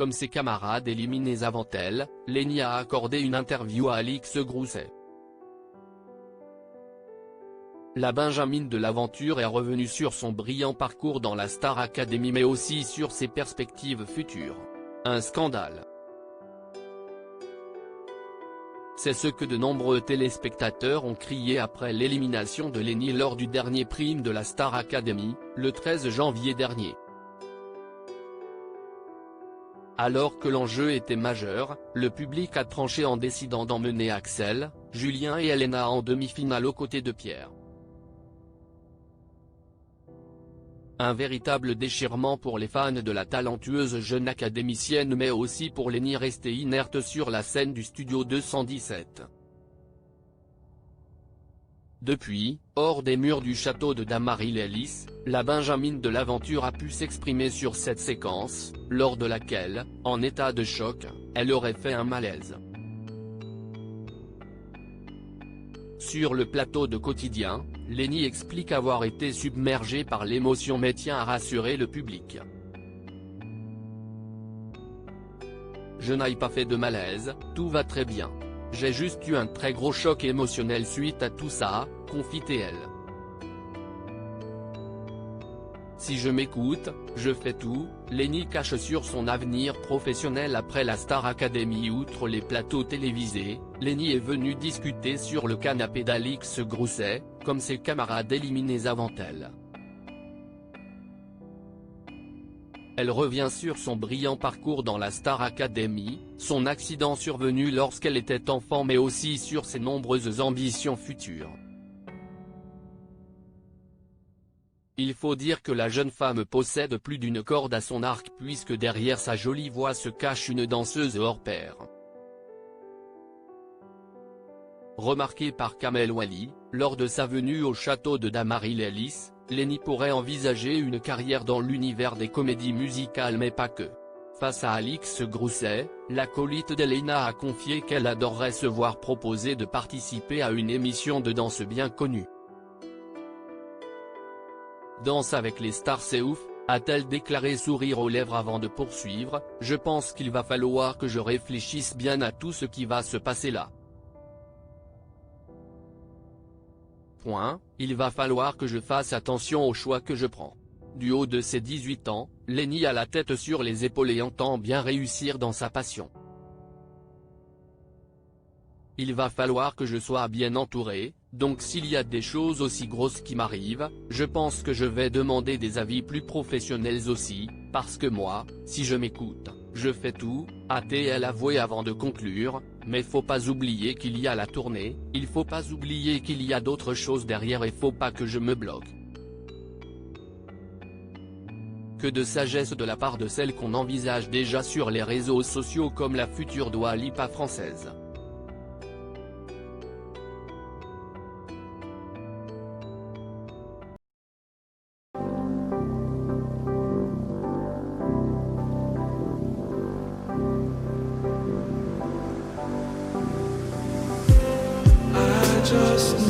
comme ses camarades éliminés avant elle, Lenny a accordé une interview à Alix Grousset. La Benjamine de l'aventure est revenue sur son brillant parcours dans la Star Academy mais aussi sur ses perspectives futures. Un scandale. C'est ce que de nombreux téléspectateurs ont crié après l'élimination de Lenny lors du dernier prime de la Star Academy, le 13 janvier dernier. Alors que l'enjeu était majeur, le public a tranché en décidant d'emmener Axel, Julien et Elena en demi-finale aux côtés de Pierre. Un véritable déchirement pour les fans de la talentueuse jeune académicienne mais aussi pour Lenny restée inerte sur la scène du Studio 217. Depuis, hors des murs du château de Damary-les-Lys, la Benjamine de l'aventure a pu s'exprimer sur cette séquence, lors de laquelle, en état de choc, elle aurait fait un malaise. Sur le plateau de Quotidien, Lenny explique avoir été submergée par l'émotion mais tient à rassurer le public. Je n'ai pas fait de malaise, tout va très bien. J'ai juste eu un très gros choc émotionnel suite à tout ça, confie-t-elle. Si je m'écoute, je fais tout, Lenny cache sur son avenir professionnel après la Star Academy. Outre les plateaux télévisés, Lenny est venue discuter sur le canapé d'Alix Grousset, comme ses camarades éliminés avant elle. Elle revient sur son brillant parcours dans la Star Academy, son accident survenu lorsqu'elle était enfant mais aussi sur ses nombreuses ambitions futures. Il faut dire que la jeune femme possède plus d'une corde à son arc puisque derrière sa jolie voix se cache une danseuse hors pair. Remarquée par Kamel Ouali, lors de sa venue au château de Damary-les-Lys, Lenny pourrait envisager une carrière dans l'univers des comédies musicales mais pas que. Face à Alix Grousset, l'acolyte d'Elena a confié qu'elle adorerait se voir proposer de participer à une émission de danse bien connue. Danse avec les stars c'est ouf, a-t-elle déclaré sourire aux lèvres avant de poursuivre, je pense qu'il va falloir que je réfléchisse bien à tout ce qui va se passer là. Il va falloir que je fasse attention aux choix que je prends. Du haut de ses 18 ans, Lenny a la tête sur les épaules et entend bien réussir dans sa passion. Il va falloir que je sois bien entouré, donc s'il y a des choses aussi grosses qui m'arrivent, je pense que je vais demander des avis plus professionnels aussi, parce que moi, si je m'écoute, je fais tout, a-t-elle avoué avant de conclure, mais faut pas oublier qu'il y a la tournée, il faut pas oublier qu'il y a d'autres choses derrière et faut pas que je me bloque. Que de sagesse de la part de celle qu'on envisage déjà sur les réseaux sociaux comme la future Dua Lipa française. Just